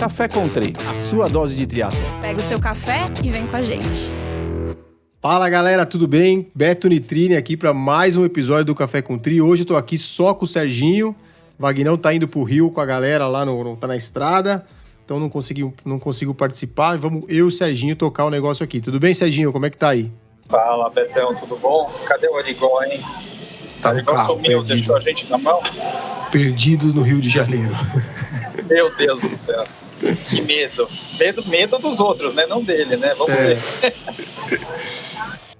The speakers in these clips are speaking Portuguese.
Café Country, a sua dose de triatlon. Pega o seu café e vem com a gente. Fala galera, tudo bem? Beto Nitrini aqui para mais um episódio do Café Country. Hoje eu tô aqui só com o Serginho. Vagnão tá indo pro Rio com a galera lá, tá na estrada. Então não consigo participar. Vamos eu e o Serginho tocar o negócio aqui. Tudo bem, Serginho? Como é que tá aí? Fala, Betão, tudo bom? Cadê o Arigó, hein? Tá o Arigó sumiu, deixou a gente na mão. Perdido no Rio de Janeiro. Meu Deus do céu. Que medo. Medo dos outros, né? Não dele, né? Vamos ver.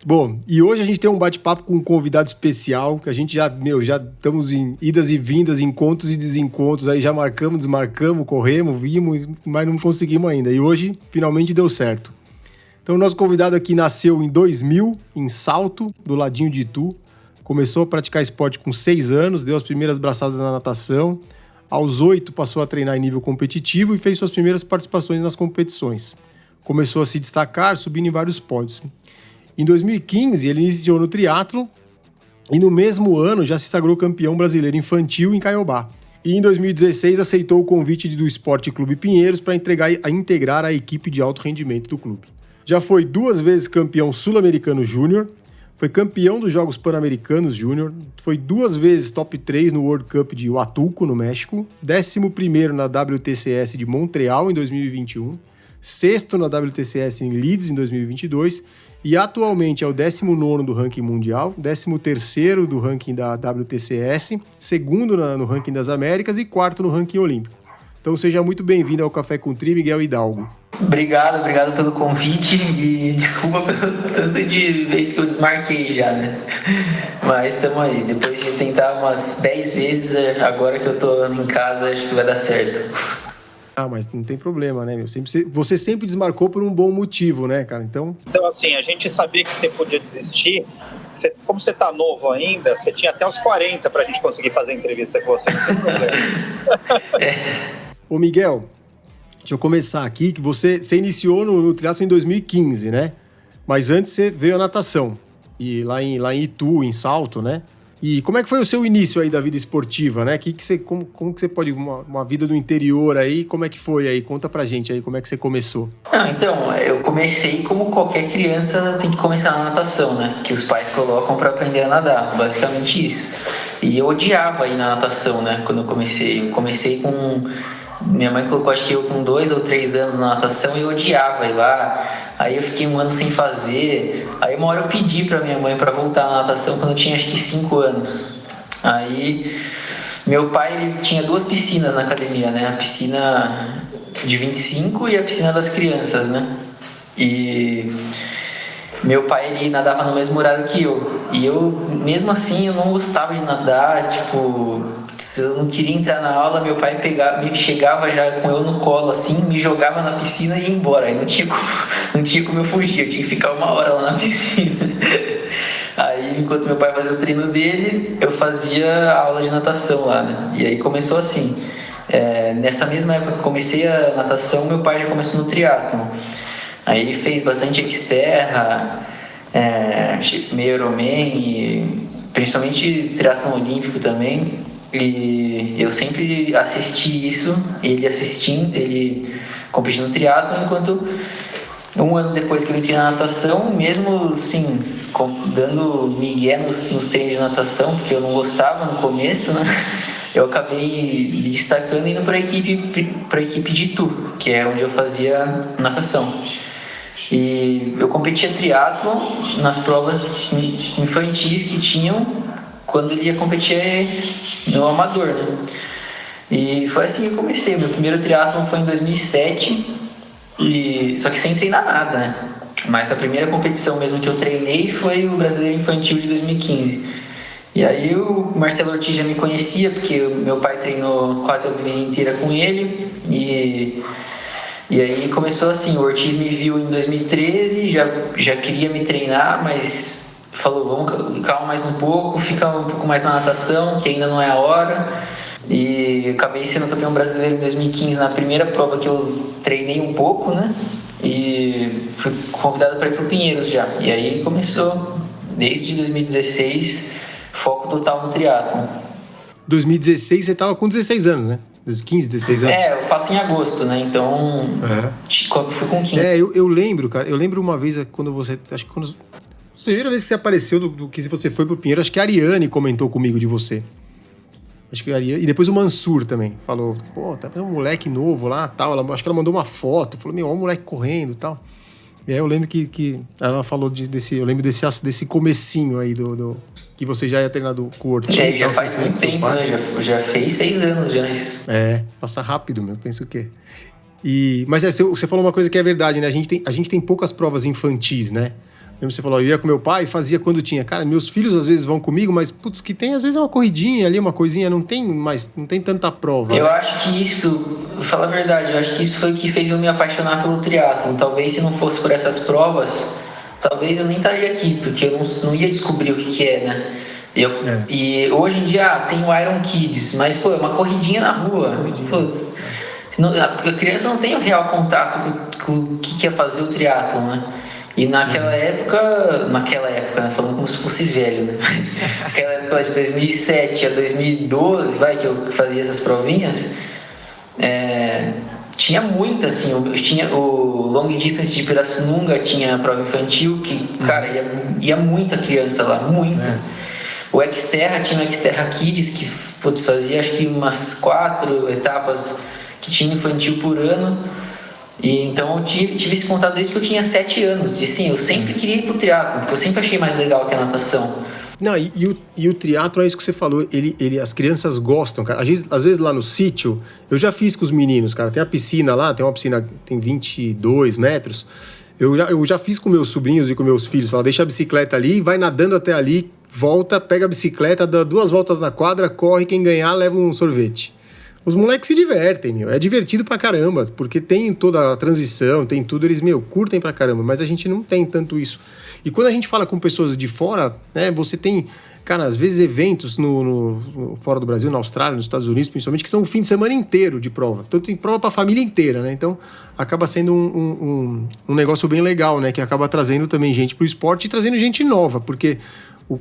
Bom, e hoje a gente tem um bate-papo com um convidado especial, que a gente já estamos em idas e vindas, encontros e desencontros, aí já marcamos, desmarcamos, corremos, vimos, mas não conseguimos ainda. E hoje, finalmente, deu certo. Então, o nosso convidado aqui nasceu em 2000, em Salto, do ladinho de Itu. Começou a praticar esporte com 6 anos, deu as primeiras braçadas na natação. Aos 8, passou a treinar em nível competitivo e fez suas primeiras participações nas competições. Começou a se destacar, subindo em vários pódios. Em 2015, ele iniciou no triatlo e no mesmo ano já se sagrou campeão brasileiro infantil em Caiobá. E em 2016 aceitou o convite do Esporte Clube Pinheiros para integrar a equipe de alto rendimento do clube. Já foi 2 vezes campeão sul-americano júnior, foi campeão dos Jogos Pan-Americanos Júnior, foi 2 vezes top 3 no World Cup de Huatulco, no México, 11º na WTCS de Montreal em 2021, 6º na WTCS em Leeds em 2022 e atualmente é o 19º do ranking mundial, 13º do ranking da WTCS, 2º no ranking das Américas e 4º no ranking olímpico. Então seja muito bem-vindo ao Café Country, Miguel Hidalgo. Obrigado pelo convite e desculpa pelo tanto de vezes que eu desmarquei já, né? Mas estamos aí, depois de tentar umas 10 vezes, agora que eu tô em casa, acho que vai dar certo. Ah, mas não tem problema, né, meu? Você sempre desmarcou por um bom motivo, né, cara? Então, assim, a gente sabia que você podia desistir. Como você tá novo ainda, você tinha até os 40 pra gente conseguir fazer entrevista com você, não tem problema. Ô, Miguel, deixa eu começar aqui, que você iniciou no triatlo em 2015, né? Mas antes você veio a natação, e lá em Itu, em Salto, né? E como é que foi o seu início aí da vida esportiva, né? Como que você pode... Uma vida do interior aí, como é que foi aí? Conta pra gente aí como é que você começou. Então, eu comecei como qualquer criança tem que começar na natação, né? Que os pais colocam pra aprender a nadar, basicamente isso. E eu odiava ir na natação, né? Quando eu comecei. Eu comecei com... Minha mãe colocou, acho que eu com 2 ou 3 anos na natação e eu odiava ir lá. Aí eu fiquei 1 ano sem fazer. Aí uma hora eu pedi pra minha mãe pra voltar na natação quando eu tinha acho que 5 anos. Aí meu pai ele tinha 2 piscinas na academia, né? A piscina de 25 e a piscina das crianças, né? E meu pai ele nadava no mesmo horário que eu. E eu, mesmo assim, eu não gostava de nadar, tipo... Se eu não queria entrar na aula, meu pai chegava já com eu no colo, assim, me jogava na piscina e ia embora. Aí não tinha como eu fugir, eu tinha que ficar 1 hora lá na piscina. Aí, enquanto meu pai fazia o treino dele, eu fazia a aula de natação lá, né? E aí começou assim. Nessa mesma época que eu comecei a natação, meu pai já começou no triatlon. Aí ele fez bastante xterra, meio Ironman e principalmente triatlon olímpico também. E eu sempre assisti isso, ele competindo no triatlo, enquanto 1 ano depois que eu entrei na natação, mesmo assim, dando migué nos treinos de natação, porque eu não gostava no começo, né? Eu acabei me destacando e indo para a equipe de Itu, que é onde eu fazia natação. E eu competia triatlo nas provas infantis que tinham quando ele ia competir no amador, né? E foi assim que eu comecei. Meu primeiro triatlon foi em 2007, só que sem treinar nada, né? Mas a primeira competição mesmo que eu treinei foi o Brasileiro Infantil de 2015. E aí o Marcelo Ortiz já me conhecia, porque o meu pai treinou quase a vida inteira com ele. E aí começou assim, o Ortiz me viu em 2013, já queria me treinar, mas... falou, vamos calma mais um pouco, fica um pouco mais na natação, que ainda não é a hora. E acabei sendo campeão brasileiro em 2015 na primeira prova que eu treinei um pouco, né? E fui convidado para ir pro Pinheiros já. E aí começou, desde 2016, foco total no triatlon. 2016 você estava com 16 anos, né? Dos 15, 16 anos? Eu faço em agosto, né? Então, fui com 15. Eu lembro, cara. Eu lembro uma vez quando você... Acho que quando... A primeira vez que você apareceu do que você foi pro Pinheiro, acho que a Ariane comentou comigo de você. Acho que a Ariane... E depois o Mansur também. Falou, pô, tá um moleque novo lá, tal. Acho que ela mandou uma foto. Falou, olha o moleque correndo e tal. E aí eu lembro que ela falou desse... Eu lembro desse comecinho aí que você já ia treinado com o Ortiz. Já faz muito tempo, né? Já fez 6 anos já isso. Passa rápido, meu. Penso o quê? Mas você falou uma coisa que é verdade, né? A gente tem poucas provas infantis, né? Lembra você falou, eu ia com meu pai, fazia quando tinha. Cara, meus filhos às vezes vão comigo, mas, putz, que tem às vezes é uma corridinha ali, uma coisinha, não tem tanta prova. Eu acho que isso, vou falar a verdade, eu acho que isso foi o que fez eu me apaixonar pelo triatlon. Talvez se não fosse por essas provas, talvez eu nem estaria aqui, porque eu não ia descobrir o que é, né? E hoje em dia tem o Iron Kids, mas, pô, é uma corridinha na rua. Putz, a criança não tem o real contato com o que é fazer o triatlon, né? E naquela época, né, falando como se fosse velho, né? Mas naquela época de 2007 a 2012, que eu fazia essas provinhas, tinha muita, assim, tinha o Long Distance de Pirassununga, tinha a prova infantil, que, cara, ia muita criança lá, muita. O Xterra tinha o Xterra Kids, que, putz, fazia acho que umas 4 etapas que tinha infantil por ano. E então eu tive esse contato desde que eu tinha 7 anos. E sim, eu sempre queria ir pro triatlo, porque eu sempre achei mais legal que a natação. Não, e o triatlo é isso que você falou, as crianças gostam, cara. Às vezes lá no sítio, eu já fiz com os meninos, cara. Tem a piscina lá, tem uma piscina que tem 22 metros. Eu já fiz com meus sobrinhos e com meus filhos. Fala, deixa a bicicleta ali, vai nadando até ali, volta, pega a bicicleta, dá 2 voltas na quadra, corre, quem ganhar leva um sorvete. Os moleques se divertem, meu. É divertido pra caramba, porque tem toda a transição, tem tudo, eles, curtem pra caramba, mas a gente não tem tanto isso. E quando a gente fala com pessoas de fora, né, você tem, cara, às vezes eventos fora do Brasil, na Austrália, nos Estados Unidos, principalmente, que são um fim de semana inteiro de prova. Então tem prova pra família inteira, né? Então acaba sendo um negócio bem legal, né? Que acaba trazendo também gente pro esporte e trazendo gente nova, porque...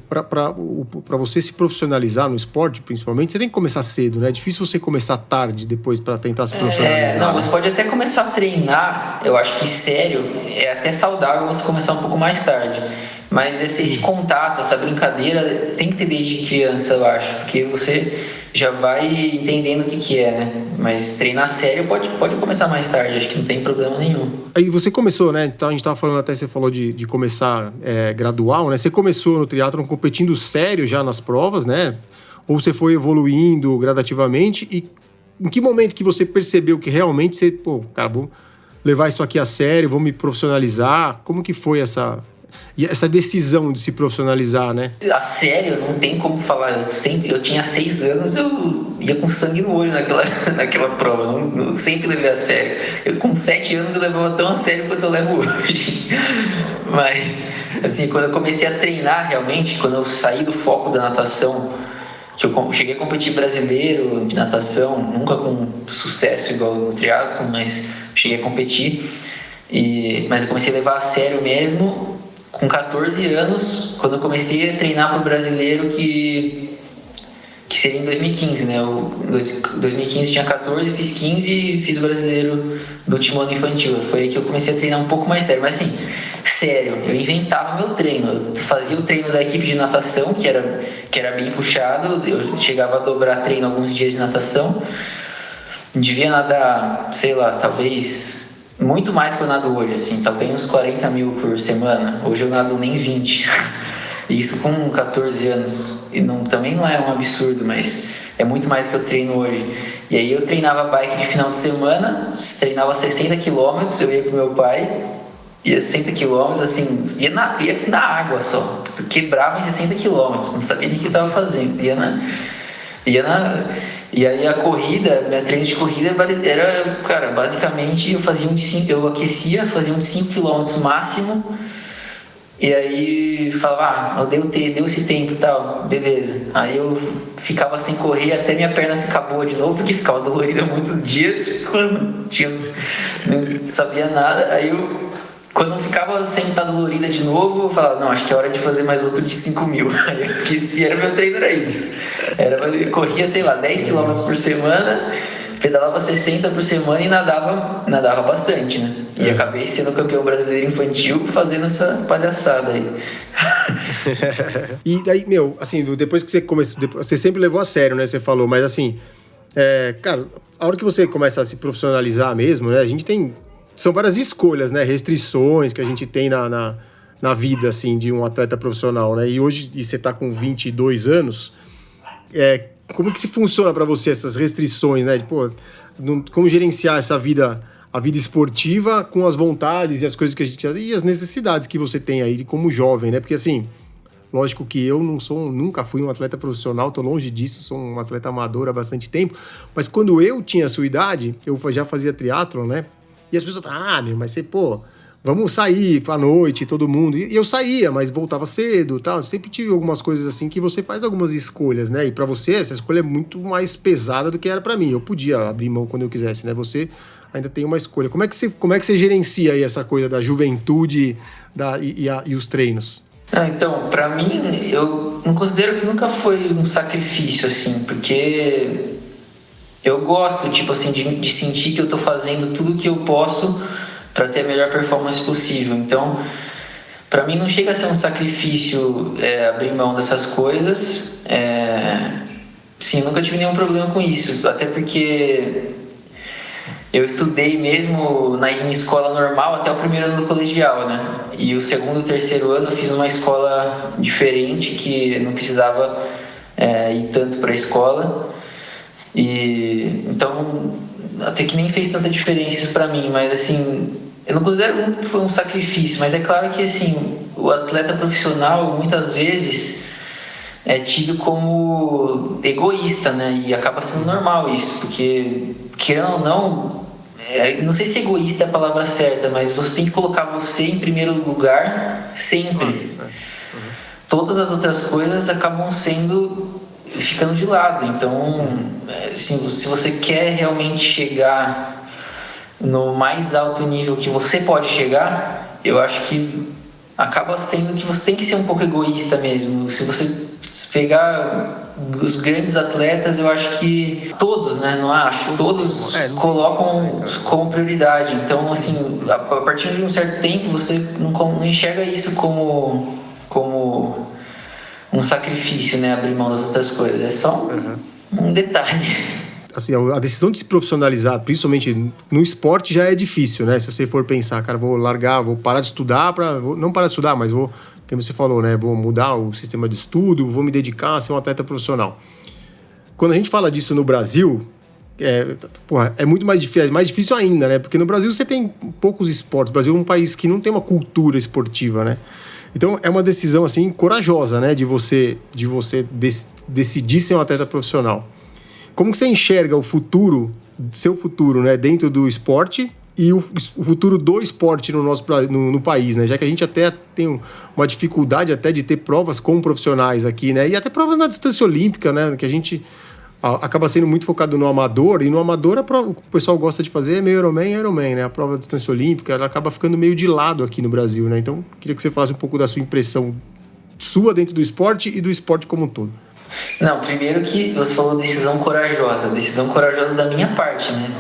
Para você se profissionalizar no esporte, principalmente, você tem que começar cedo, né? É difícil você começar tarde depois para tentar se profissionalizar. Não, você pode até começar a treinar, eu acho que sério, é até saudável você começar um pouco mais tarde. Mas esse contato, essa brincadeira, tem que ter desde criança, eu acho, porque você já vai entendendo o que é, né? Mas treinar sério pode começar mais tarde, acho que não tem problema nenhum. Aí você começou, né? Então a gente tava falando até, você falou de começar gradual, né? Você começou no triatlon competindo sério já nas provas, né? Ou você foi evoluindo gradativamente? E em que momento que você percebeu que realmente você, cara, vou levar isso aqui a sério, vou me profissionalizar? Como que foi essa decisão de se profissionalizar, né? A sério, não tem como falar. Eu tinha 6 anos, eu ia com sangue no olho naquela prova. Não sempre levei a sério. Com 7 anos eu levava tão a sério quanto eu levo hoje. Mas, assim, quando eu comecei a treinar realmente, quando eu saí do foco da natação, que eu cheguei a competir brasileiro de natação, nunca com sucesso igual no triatlo, mas cheguei a competir. Mas eu comecei a levar a sério mesmo com 14 anos, quando eu comecei a treinar para o brasileiro, que seria em 2015, né? Em 2015 tinha 14, fiz 15 e fiz o brasileiro do último ano infantil. Foi aí que eu comecei a treinar um pouco mais sério. Mas assim, sério, eu inventava meu treino. Eu fazia o treino da equipe de natação, que era bem puxado. Eu chegava a dobrar treino alguns dias de natação. Devia nadar, sei lá, talvez... muito mais que eu nado hoje, assim, talvez uns 40 mil por semana. Hoje eu nado nem 20. Isso com 14 anos. E também não é um absurdo, mas é muito mais que eu treino hoje. E aí eu treinava bike de final de semana, treinava 60 km, eu ia com meu pai, ia 60 km, assim, ia na água só. Quebrava em 60 km, não sabia nem o que eu tava fazendo. E aí a corrida, minha treino de corrida era, cara, basicamente eu aquecia, fazia um de 5 km máximo, e aí falava, deu esse tempo e tal, beleza. Aí eu ficava sem correr até minha perna ficar boa de novo, porque ficava dolorida muitos dias, não sabia nada. Aí quando eu ficava sem estar dolorida de novo, eu falava, não, acho que é hora de fazer mais outro de 5 mil. Aí meu treino era isso. Eu corria, sei lá, 10 km por semana, pedalava 60 por semana e nadava bastante, né? E acabei sendo campeão brasileiro infantil fazendo essa palhaçada aí. E daí, meu, assim, depois que você começou, você sempre levou a sério, né? Você falou, mas assim, cara, a hora que você começa a se profissionalizar mesmo, né? A gente tem, são várias escolhas, né? Restrições que a gente tem na vida, assim, de um atleta profissional, né? E hoje, você tá com 22 anos, como que se funciona para você essas restrições, né? Pô, como gerenciar essa vida, a vida esportiva com as vontades e as coisas que a gente... E as necessidades que você tem aí como jovem, né? Porque, assim, lógico que eu nunca fui um atleta profissional, tô longe disso, sou um atleta amador há bastante tempo, mas quando eu tinha a sua idade, eu já fazia triatlon, né? E as pessoas falavam, mas você, pô... Vamos sair à noite, todo mundo. E eu saía, mas voltava cedo, tal. Sempre tive algumas coisas assim que você faz algumas escolhas, né? E pra você, essa escolha é muito mais pesada do que era pra mim. Eu podia abrir mão quando eu quisesse, né? Você ainda tem uma escolha. Como é que você gerencia aí essa coisa da juventude e os treinos? Então, pra mim, eu não considero que nunca foi um sacrifício, assim, porque eu gosto, tipo assim, de sentir que eu tô fazendo tudo que eu posso para ter a melhor performance possível. Então, para mim não chega a ser um sacrifício abrir mão dessas coisas. Sim, nunca tive nenhum problema com isso, até porque eu estudei mesmo em escola normal até o primeiro ano do colegial, né? E o segundo e terceiro ano eu fiz uma escola diferente, que não precisava ir tanto para a escola. E então até que nem fez tanta diferença isso pra mim, mas assim, eu não considero que foi um sacrifício, mas é claro que assim, o atleta profissional muitas vezes é tido como egoísta, né? E acaba sendo normal isso, porque querendo ou não, não sei se egoísta é a palavra certa, mas você tem que colocar você em primeiro lugar sempre. Todas as outras coisas acabam ficando de lado. Então, assim, se você quer realmente chegar no mais alto nível que você pode chegar, eu acho que acaba sendo que você tem que ser um pouco egoísta mesmo. Se você pegar os grandes atletas, eu acho que todos, né? Não acho, todos colocam como prioridade. Então, assim, a partir de um certo tempo, você não enxerga isso como um sacrifício, né? Abrir mão das outras coisas. É só um detalhe. Assim, a decisão de se profissionalizar, principalmente no esporte, já é difícil, né? Se você for pensar, cara, vou parar de estudar não parar de estudar, mas como você falou, né? Vou mudar o sistema de estudo, vou me dedicar a ser um atleta profissional. Quando a gente fala disso no Brasil, é muito mais difícil ainda, né? Porque no Brasil você tem poucos esportes. O Brasil é um país que não tem uma cultura esportiva, né? Então, é uma decisão, assim, corajosa, né? De você decidir ser um atleta profissional. Como que você enxerga seu futuro, né? Dentro do esporte e o futuro do esporte no país, né? Já que a gente até tem uma dificuldade até de ter provas com profissionais aqui, né? E até provas na distância olímpica, né? Que a gente acaba sendo muito focado no amador, e no amador o que o pessoal gosta de fazer é meio Ironman, né? A prova de distância olímpica, ela acaba ficando meio de lado aqui no Brasil, né? Então, queria que você falasse um pouco da sua impressão sua dentro do esporte e do esporte como um todo. Não, primeiro que você falou decisão corajosa da minha parte, né?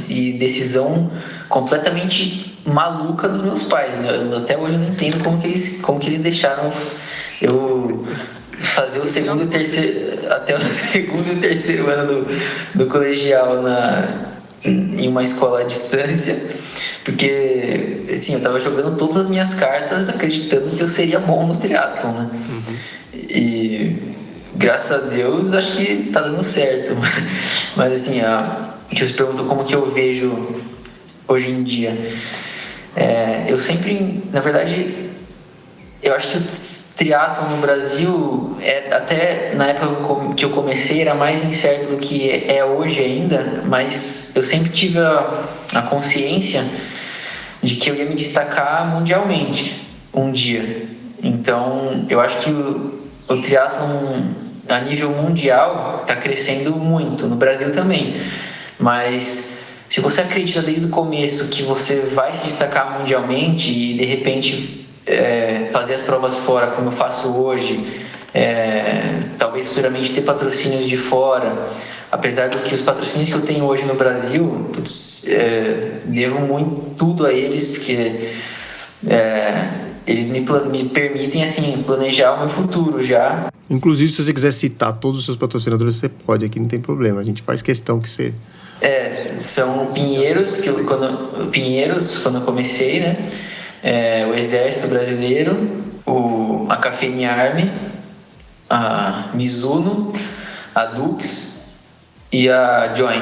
E decisão completamente maluca dos meus pais, né? Até hoje eu não entendo como que eles deixaram eu fazer o segundo e terceiro ano do colegial em uma escola à distância, porque assim, eu tava jogando todas as minhas cartas acreditando que eu seria bom no triatlon, né? E graças a Deus acho que tá dando certo. Mas assim, que você perguntou como que eu vejo hoje em dia, eu sempre, na verdade, eu acho que o triatlon no Brasil, até na época que eu comecei, era mais incerto do que é hoje ainda, mas eu sempre tive a consciência de que eu ia me destacar mundialmente um dia. Então, eu acho que o triatlon a nível mundial está crescendo muito, no Brasil também, mas se você acredita desde o começo que você vai se destacar mundialmente e de repente fazer as provas fora como eu faço hoje, talvez futuramente ter patrocínios de fora, apesar do que os patrocínios que eu tenho hoje no Brasil, devo muito tudo a eles, porque eles me permitem assim planejar o meu futuro já. Inclusive, se você quiser citar todos os seus patrocinadores, você pode, aqui não tem problema. A gente faz questão que você... São Pinheiros, quando eu comecei, né? O Exército Brasileiro, a Cafeine Army, a Mizuno, a Dux e a Join.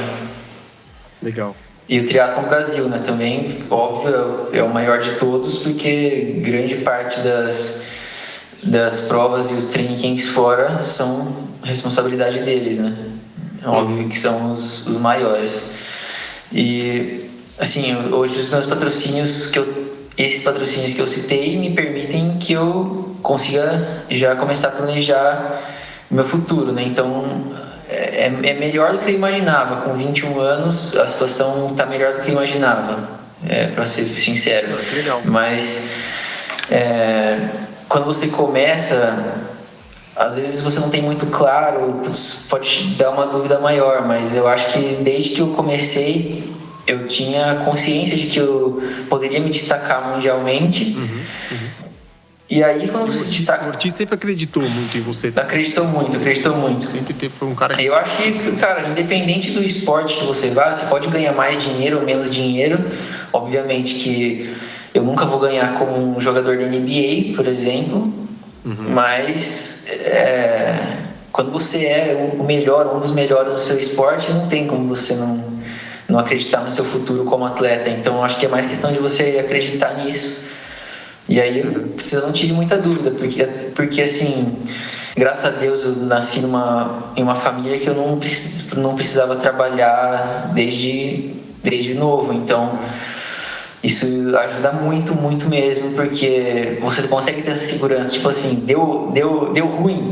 Legal. E o Triathlon Brasil, né? Também, óbvio, é o maior de todos, porque grande parte das provas e os training camps fora são responsabilidade deles, né? Óbvio que são os maiores. E, assim, hoje os meus patrocínios, esses patrocínios que eu citei, me permitem que eu consiga já começar a planejar o meu futuro, né? Então, é melhor do que eu imaginava. Com 21 anos, a situação está melhor do que eu imaginava, para ser sincero. Legal. Mas, quando você começa... Às vezes você não tem muito claro, pode te dar uma dúvida maior, mas eu acho que desde que eu comecei, eu tinha consciência de que eu poderia me destacar mundialmente. E aí quando você se destaca... O Ortiz sempre acreditou muito em você. Acreditou muito. Sempre foi um cara que... Eu acho que, cara, independente do esporte que você vá, você pode ganhar mais dinheiro ou menos dinheiro. Obviamente que eu nunca vou ganhar como um jogador da NBA, por exemplo. Mas quando você é o melhor, um dos melhores no seu esporte, não tem como você não acreditar no seu futuro como atleta. Então acho que é mais questão de você acreditar nisso. E aí você não tive muita dúvida, porque assim, graças a Deus eu nasci em uma família que eu não precisava trabalhar desde novo. Então isso ajuda muito, muito mesmo, porque você consegue ter essa segurança, tipo assim, deu ruim,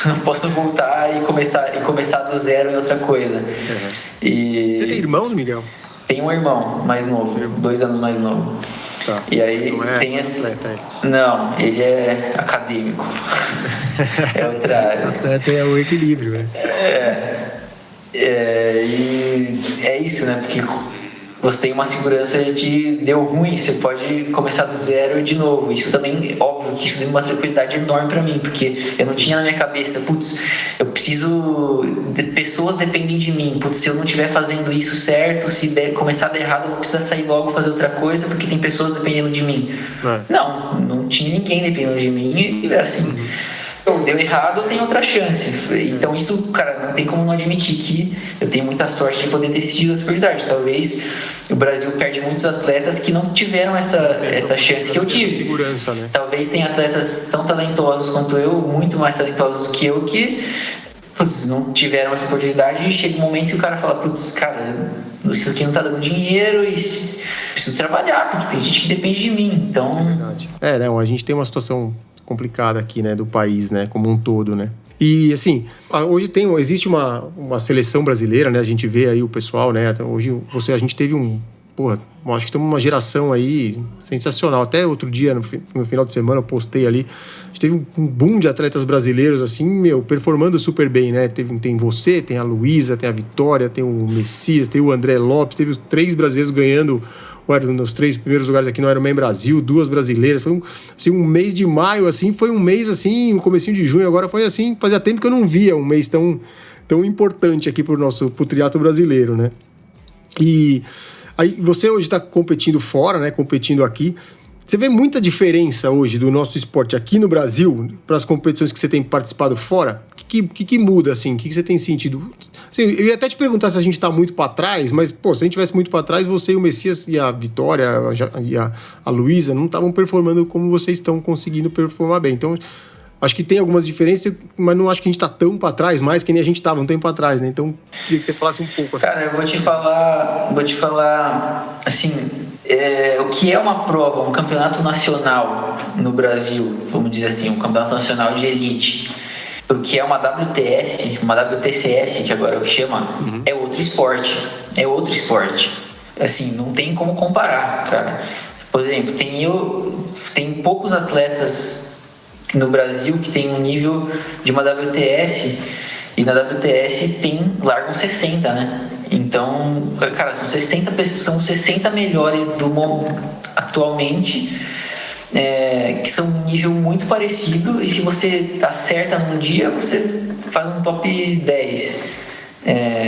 não posso voltar e começar do zero em outra coisa. E você tem irmãos, Miguel? Tem um irmão mais novo, 2 anos mais novo. Tá. E aí não tem esse... atleta, Não, ele é acadêmico. É outra área. Tá certo, é o equilíbrio, né? E é isso, né? Porque você tem uma segurança de deu ruim, você pode começar do zero de novo. Isso também, óbvio, que isso deu uma tranquilidade enorme pra mim, porque eu não tinha na minha cabeça, eu preciso, pessoas dependem de mim, se eu não estiver fazendo isso certo, se começar a dar errado, eu vou precisar sair logo fazer outra coisa, porque tem pessoas dependendo de mim. Não tinha ninguém dependendo de mim, e era assim... Deu errado, eu tenho outra chance. Então isso, cara, não tem como não admitir que eu tenho muita sorte de poder ter assistido essa oportunidade. Talvez o Brasil perde muitos atletas que não tiveram essa chance que eu tive. Segurança, né? Talvez tenha atletas tão talentosos quanto eu, muito mais talentosos que eu, que não tiveram essa oportunidade, e chega um momento que o cara fala, cara, isso aqui não tá dando dinheiro e preciso trabalhar, porque tem gente que depende de mim. Então... a gente tem uma situação complicada aqui, né, do país, né, como um todo, né. E, assim, hoje existe uma seleção brasileira, né, a gente vê aí o pessoal, né, até hoje a gente teve acho que temos uma geração aí sensacional. Até outro dia, no final de semana, eu postei ali, a gente teve um boom de atletas brasileiros, assim, performando super bem, né, tem você, tem a Luísa, tem a Vitória, tem o Messias, tem o André Lopes, teve os 3 brasileiros ganhando nos 3 primeiros lugares aqui no Ironman Brasil, 2 brasileiras. Foi um mês de maio, assim, foi um mês, assim, o comecinho de junho agora foi assim, fazia tempo que eu não via um mês tão importante aqui pro triatlo brasileiro, né? E aí você hoje está competindo fora, né? Competindo aqui. Você vê muita diferença hoje do nosso esporte aqui no Brasil para as competições que você tem participado fora? O que muda, assim? O que você tem sentido? Assim, eu ia até te perguntar se a gente está muito para trás, mas, se a gente estivesse muito para trás, você e o Messias e a Vitória e a Luísa não estavam performando como vocês estão conseguindo performar bem. Então, acho que tem algumas diferenças, mas não acho que a gente está tão para trás, mais que nem a gente estava um tempo atrás, né? Então, queria que você falasse um pouco. Assim. Cara, eu vou te falar, assim... o que é uma prova, um campeonato nacional no Brasil, vamos dizer assim, um campeonato nacional de elite, o que é uma WTS, uma WTCS, que agora chama, é outro esporte. Assim, não tem como comparar, cara. Por exemplo, tem poucos atletas no Brasil que tem um nível de uma WTS, E na WTS largam 60, né? Então, cara, são 60 melhores do mundo atualmente, que são um nível muito parecido, e se você acerta num dia, você faz um top 10.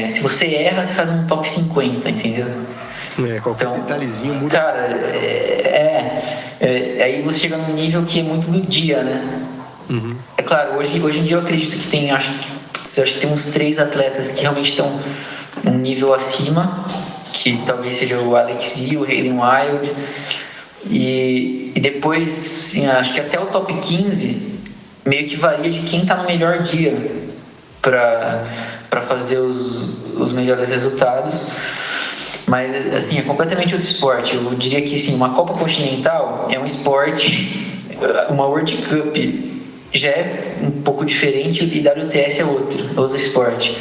Se você erra, você faz um top 50, entendeu? Qualquer detalhezinho muda. Cara, aí você chega num nível que é muito do dia, né? Uhum. É claro, hoje em dia eu acredito que tem, acho que tem uns 3 atletas que realmente estão um nível acima, que talvez seja o Alex Yee, o Hayden Wild, e depois, assim, acho que até o top 15 meio que varia de quem tá no melhor dia para fazer os melhores resultados. Mas, assim, é completamente outro esporte. Eu diria que, assim, uma Copa Continental é um esporte, uma World Cup já é um pouco diferente, e WTS é outro esporte.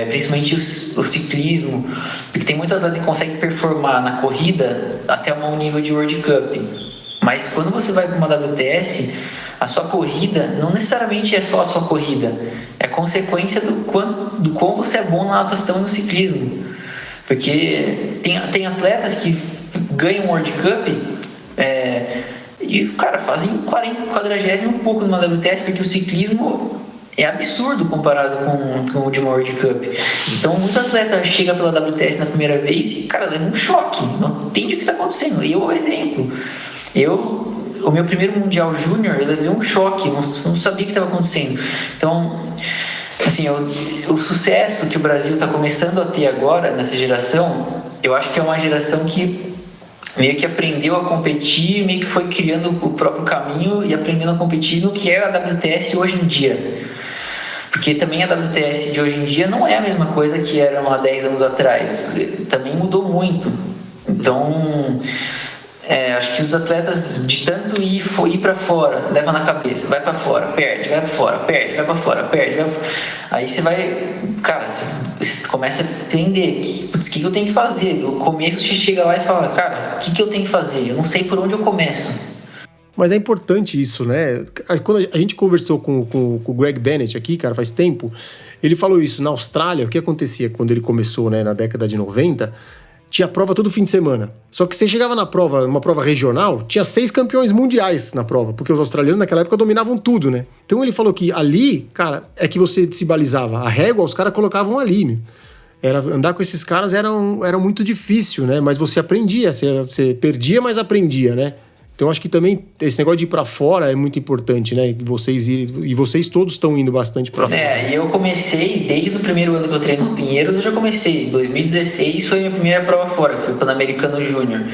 Principalmente o ciclismo, porque tem muitos atletas que conseguem performar na corrida até um nível de World Cup. Mas quando você vai para uma WTS, a sua corrida não necessariamente é só a sua corrida, é consequência do quão você é bom na natação e no ciclismo. Porque tem atletas que ganham World Cup e, cara, fazem 40º pouco numa WTS, porque o ciclismo é absurdo comparado com o de uma World Cup. Então, muito atleta chega pela WTS na primeira vez e, cara, leva um choque, não entende o que está acontecendo. Eu, exemplo, o meu primeiro Mundial Júnior, eu levei um choque, não sabia o que estava acontecendo. Então, assim, o sucesso que o Brasil está começando a ter agora, nessa geração, eu acho que é uma geração que meio que aprendeu a competir, meio que foi criando o próprio caminho e aprendendo a competir no que é a WTS hoje em dia. Porque também a WTS de hoje em dia não é a mesma coisa que era há 10 anos atrás. Também mudou muito. Então, acho que os atletas, de tanto ir para fora, leva na cabeça, vai para fora, perde, vai para fora, perde, vai para fora, perde, vai pra... Aí você vai, cara, você começa a entender o que eu tenho que fazer. No começo você chega lá e fala, cara, o que eu tenho que fazer? Eu não sei por onde eu começo. Mas é importante isso, né? Quando a gente conversou com o Greg Bennett aqui, cara, faz tempo, ele falou isso. Na Austrália, o que acontecia quando ele começou, né, na década de 90, tinha prova todo fim de semana. Só que você chegava na prova, uma prova regional, tinha 6 campeões mundiais na prova, porque os australianos naquela época dominavam tudo, né? Então ele falou que ali, cara, é que você se balizava. A régua, os caras colocavam ali. Andar com esses caras era muito difícil, né? Mas você aprendia, você perdia, mas aprendia, né? Então acho que também esse negócio de ir pra fora é muito importante, né? E vocês todos estão indo bastante pra fora. E eu comecei, desde o primeiro ano que eu treino no Pinheiros, eu já comecei. 2016 foi a minha primeira prova fora, que foi o Pan-Americano Júnior,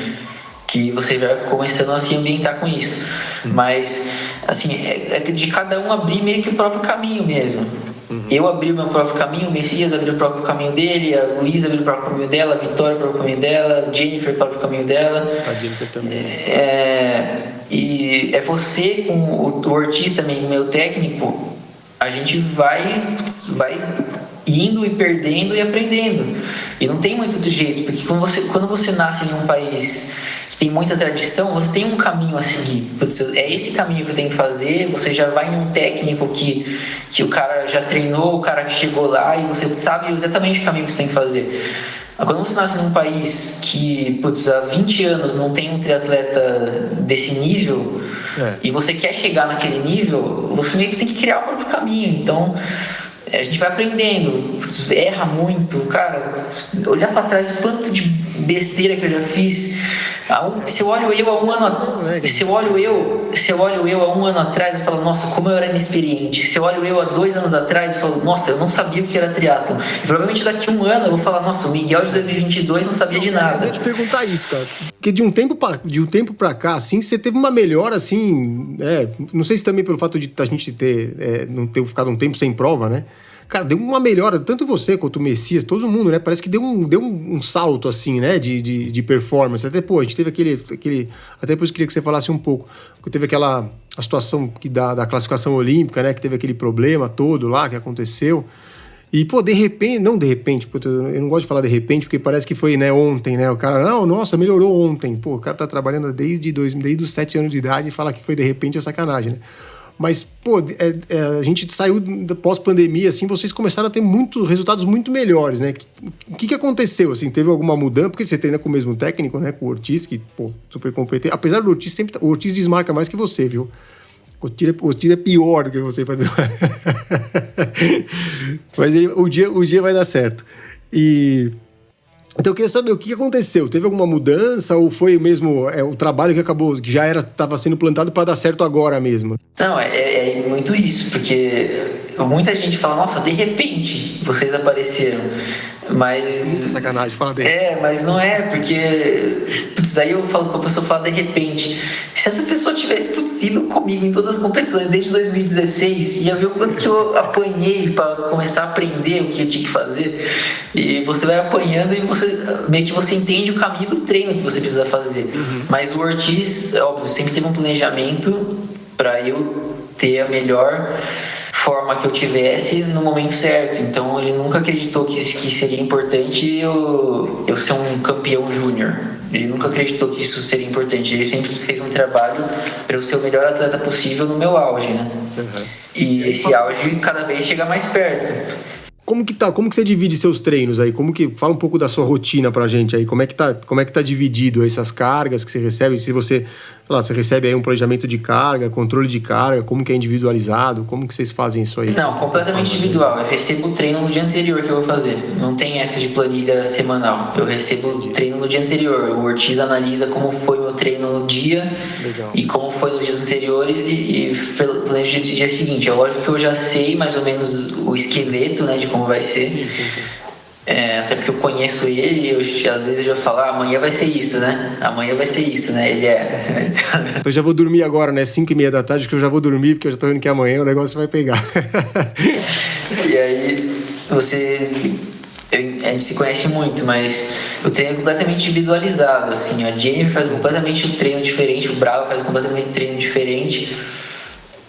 que você já começando a se ambientar com isso. Mas, assim, é de cada um abrir meio que o próprio caminho mesmo. Eu abri o meu próprio caminho, o Messias abriu o próprio caminho dele, a Luísa abriu o próprio caminho dela, a Vitória o próprio caminho dela, a Jennifer o próprio caminho dela. A Jennifer também. E é você com o Ortiz também, o meu técnico, a gente vai indo e perdendo e aprendendo. E não tem muito outro jeito, porque quando você nasce em um país tem muita tradição, você tem um caminho a seguir. É esse caminho que eu tenho que fazer. Você já vai em um técnico que o cara já treinou, o cara que chegou lá, e você sabe exatamente o caminho que você tem que fazer. Quando você nasce num país que, há 20 anos não tem um triatleta desse nível, e você quer chegar naquele nível, você meio que tem que criar o próprio caminho. Então, a gente vai aprendendo, erra muito, cara, olhar pra trás, o quanto de besteira que eu já fiz. Se eu olho eu há um ano atrás, eu falo, nossa, como eu era inexperiente. Se eu olho eu há 2 anos atrás, eu falo, nossa, eu não sabia o que era triatlon. E provavelmente daqui a um ano eu vou falar, nossa, o Miguel de 2022 não sabia de nada. Eu ia te perguntar isso, cara. Porque de um tempo pra cá, assim, você teve uma melhora, assim, não sei se também pelo fato de a gente não ter ficado um tempo sem prova, né? Cara, deu uma melhora, tanto você quanto o Messias, todo mundo, né? Parece que deu um salto, assim, né? De performance. Até, a gente teve aquele... Até depois eu queria que você falasse um pouco. Porque teve a situação da classificação olímpica, né? Que teve aquele problema todo lá que aconteceu. E, de repente... Não de repente, eu não gosto de falar de repente, porque parece que foi, né, ontem, né? O cara, nossa, melhorou ontem. O cara tá trabalhando desde os 7 anos de idade e fala que foi de repente é sacanagem, né? Mas, pô, a gente saiu da pós-pandemia, assim, vocês começaram a ter resultados muito melhores, né? O que aconteceu, assim? Teve alguma mudança? Porque você treina com o mesmo técnico, né? Com o Ortiz, que, pô, super competente. Apesar do Ortiz, o Ortiz desmarca mais que você, viu? O Ortiz é pior do que você. Mas aí, o dia vai dar certo. Então eu queria saber o que aconteceu. Teve alguma mudança ou foi mesmo o trabalho que já estava sendo plantado para dar certo agora mesmo? Não, é muito isso, porque muita gente fala, nossa, de repente vocês apareceram. Mas. Muita sacanagem, fala dele. Mas não é, porque. Putz, daí eu falo com a pessoa, fala de repente. Se essa pessoa tivesse ido comigo em todas as competições desde 2016, ia ver o quanto que eu apanhei para começar a aprender o que eu tinha que fazer. E você vai apanhando e meio que você entende o caminho do treino que você precisa fazer. Mas o Ortiz, óbvio, sempre teve um planejamento para eu ter a melhor forma que eu tivesse no momento certo. Então ele nunca acreditou que seria importante eu ser um campeão júnior. Ele nunca acreditou que isso seria importante. Ele sempre fez um trabalho para eu ser o melhor atleta possível no meu auge, né? E esse auge cada vez chega mais perto. Como que você divide seus treinos aí? Fala um pouco da sua rotina pra gente aí. Como é que tá dividido essas cargas que você recebe? Se você recebe aí um planejamento de carga, controle de carga, como que é individualizado? Como que vocês fazem isso aí? Não, completamente individual. Eu recebo o treino no dia anterior que eu vou fazer. Não tem essa de planilha semanal. Eu recebo o treino no dia anterior. O Ortiz analisa como foi meu treino no dia. Legal. E como foi nos dias anteriores e planejo do dia seguinte. É lógico que eu já sei mais ou menos o esqueleto, né, de como vai ser. Sim. Até porque eu conheço ele, às vezes eu já falo, amanhã vai ser isso, né? Ele é. Então eu já vou dormir agora, né? 5:30 da tarde, que eu já vou dormir, porque eu já tô vendo que amanhã o negócio vai pegar. E aí, a gente se conhece muito, mas o treino é completamente individualizado, assim. A Jennifer faz completamente um treino diferente, o Bravo faz completamente um treino diferente.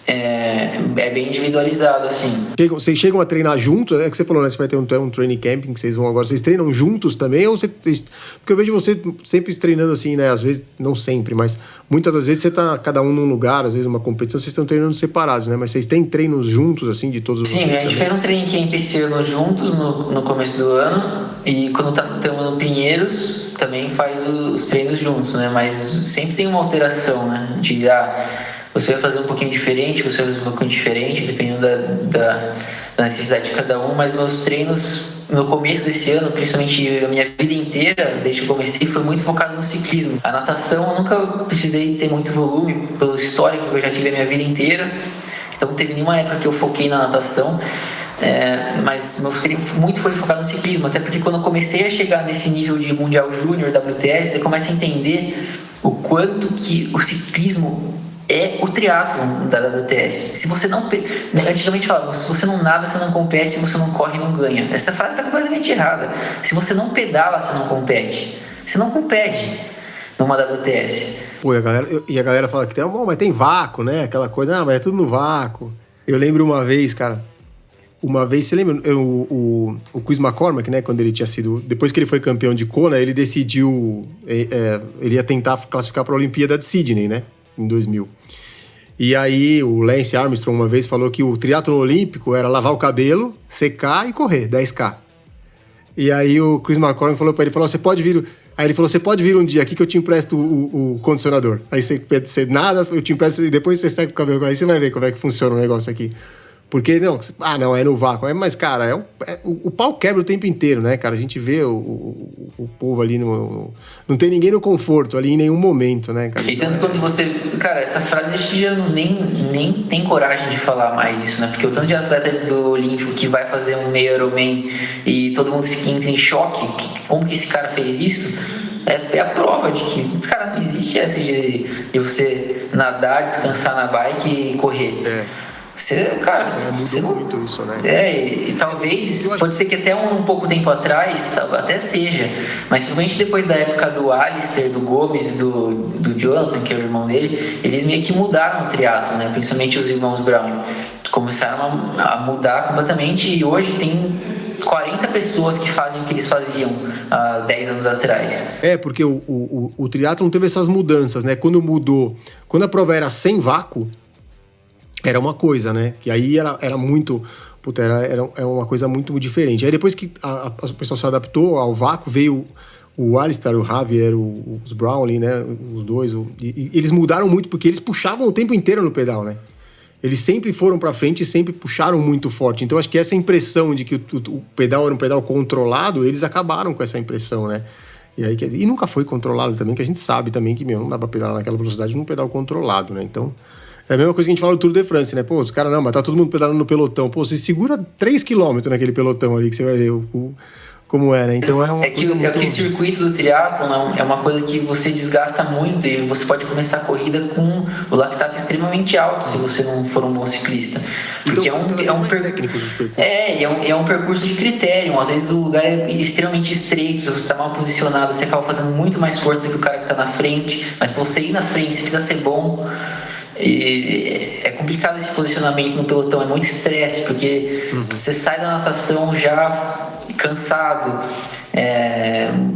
É bem individualizado, assim. Vocês chegam a treinar juntos? É que você falou, né? Você vai ter um training camping que vocês vão agora. Vocês treinam juntos também? Porque eu vejo você sempre treinando assim, né? Às vezes, não sempre, mas muitas das vezes você tá cada um num lugar, às vezes uma competição, vocês estão treinando separados, né? Mas vocês têm treinos juntos, assim, de todos os... Sim, a gente fez um training camp esse ano juntos, no começo do ano. E quando estamos no Pinheiros, também faz os treinos juntos, né? Mas sempre tem uma alteração, né? Você vai fazer um pouquinho diferente, você vai fazer um pouquinho diferente, dependendo da necessidade de cada um, mas meus treinos no começo desse ano, principalmente a minha vida inteira, desde que eu comecei, foi muito focado no ciclismo. A natação eu nunca precisei ter muito volume, pelo histórico que eu já tive a minha vida inteira, então não teve nenhuma época que eu foquei na natação. Mas meu treino muito foi focado no ciclismo, até porque quando eu comecei a chegar nesse nível de Mundial Júnior, WTS, você começa a entender o quanto que o ciclismo é o triatlon da WTS. Se você não... Antigamente falava, se você não nada, você não compete, se você não corre, não ganha. Essa frase está completamente errada. Se você não pedala, você não compete. Você não compete numa WTS. Pô, a galera fala que mas tem vácuo, né? Aquela coisa, mas é tudo no vácuo. Eu lembro uma vez, cara... você lembra o Chris McCormack, né? Quando ele tinha sido... Depois que ele foi campeão de Kona, ele decidiu... ele ia tentar classificar para a Olimpíada de Sydney, né? Em 2000. E aí o Lance Armstrong uma vez falou que o triatlon olímpico era lavar o cabelo, secar e correr, 10K. E aí o Chris McCormack falou pra ele, você pode vir... Aí ele falou, você pode vir um dia aqui que eu te empresto o condicionador. Aí você nada, eu te empresto e depois você seca o cabelo. Aí você vai ver como é que funciona o negócio aqui. Porque, não, é no vácuo. Mas, cara, o pau quebra o tempo inteiro, né, cara? A gente vê o povo ali, não tem ninguém no conforto ali em nenhum momento, né, cara? E tanto quando você... Cara, essa frase a gente já nem tem coragem de falar mais isso, né? Porque o tanto de atleta do Olímpico que vai fazer um meio Ironman e todo mundo fica em choque, como que esse cara fez isso? É a prova de que, cara, não existe essa de você nadar, descansar na bike e correr. Mudou muito isso, né? E talvez, pode ser que até um pouco tempo atrás, até seja, mas principalmente depois da época do Alistair, do Gomes e do Jonathan, que é o irmão dele, eles meio que mudaram o triatlo, né? Principalmente os irmãos Brown. Começaram a mudar completamente e hoje tem 40 pessoas que fazem o que eles faziam há 10 anos atrás. Porque o triatlo não teve essas mudanças, né? Quando a prova era sem vácuo, era uma coisa, né? Que aí era muito... Puta, era uma coisa muito diferente. Aí depois que o pessoal se adaptou ao vácuo, veio o Alistair, o Javier, os Brownlee, né? Os dois. E eles mudaram muito porque eles puxavam o tempo inteiro no pedal, né? Eles sempre foram pra frente e sempre puxaram muito forte. Então acho que essa impressão de que o pedal era um pedal controlado, eles acabaram com essa impressão, né? E nunca foi controlado também, que a gente sabe também que, não dá pra pedalar naquela velocidade num pedal controlado, né? Então, é a mesma coisa que a gente fala do Tour de France, né? Pô, os caras, não, mas tá todo mundo pedalando no pelotão. Pô, você segura 3 km naquele pelotão ali, que você vai ver como é, né? Então é uma coisa muito... que o circuito do triatlon é uma coisa que você desgasta muito e você pode começar a corrida com o lactato extremamente alto se você não for um bom ciclista. Porque é um percurso de critério. Às vezes o lugar é extremamente estreito, se você está mal posicionado, você acaba fazendo muito mais força do que o cara que está na frente. Mas para você ir na frente, você precisa ser bom. E é complicado esse posicionamento no pelotão, é muito estresse, porque você sai da natação já cansado,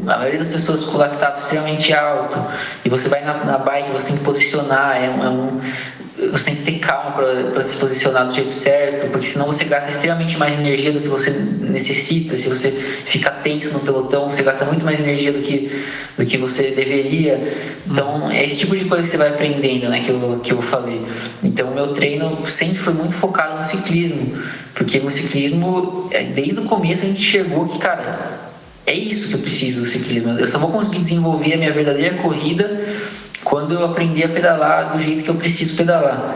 a maioria das pessoas com lactato extremamente alto, e você vai na bike, você tem que posicionar, você tem que ter calma para se posicionar do jeito certo, porque senão você gasta extremamente mais energia do que você necessita. Se você fica tenso no pelotão, você gasta muito mais energia do que você deveria. Então é esse tipo de coisa que você vai aprendendo, né, que eu falei. Então o meu treino sempre foi muito focado no ciclismo, porque no ciclismo, desde o começo a gente enxergou que, cara, é isso que eu preciso do ciclismo. Eu só vou conseguir desenvolver a minha verdadeira corrida quando eu aprender a pedalar do jeito que eu preciso pedalar.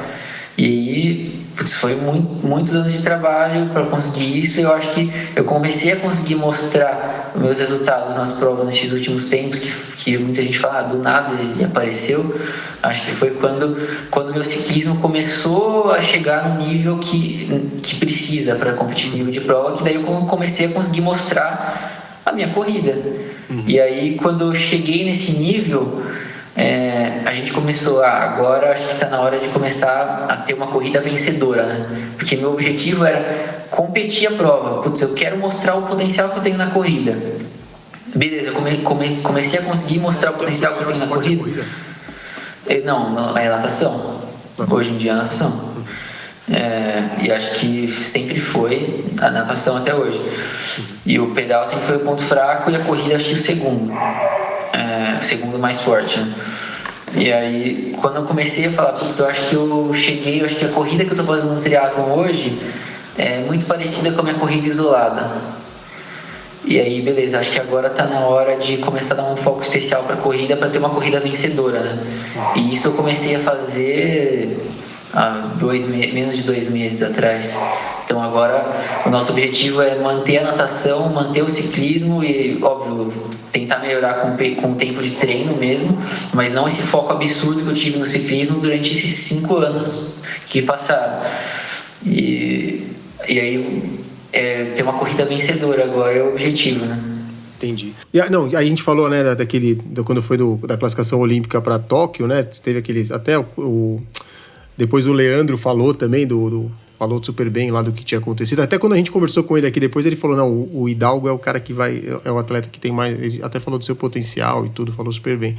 E aí, foi muitos anos de trabalho para conseguir isso. Eu acho que eu comecei a conseguir mostrar meus resultados nas provas nesses últimos tempos, que muita gente fala, do nada ele apareceu. Acho que foi quando meu ciclismo começou a chegar no nível que precisa para competir nesse nível de prova, que daí eu comecei a conseguir mostrar a minha corrida. E aí, quando eu cheguei nesse nível... a gente começou agora acho que está na hora de começar a ter uma corrida vencedora, né? Porque meu objetivo era competir a prova. Putz, eu quero mostrar o potencial que eu tenho na corrida. Beleza, eu comecei a conseguir mostrar o potencial que eu tenho na corrida. Não, é natação. Hoje em dia é natação. E acho que sempre foi a natação até hoje. E o pedal sempre foi o ponto fraco, e a corrida acho que o segundo. O segundo mais forte, né? E aí, quando eu comecei a falar, putz, eu acho que a corrida que eu tô fazendo no triatlon hoje é muito parecida com a minha corrida isolada. E aí, beleza, acho que agora tá na hora de começar a dar um foco especial pra corrida, pra ter uma corrida vencedora, né? E isso eu comecei a fazer há menos de 2 meses atrás. Então agora o nosso objetivo é manter a natação, manter o ciclismo e, óbvio, tentar melhorar com o tempo de treino mesmo, mas não esse foco absurdo que eu tive no ciclismo durante esses 5 anos que passaram. E aí ter uma corrida vencedora agora é o objetivo, né? Entendi. Aí a gente falou, né, quando foi da classificação olímpica para Tóquio, né? Teve aquele. Até depois o Leandro falou também falou super bem lá do que tinha acontecido. Até quando a gente conversou com ele aqui depois, ele falou, não, o Hidalgo é o cara que é o atleta que tem mais... Ele até falou do seu potencial e tudo, falou super bem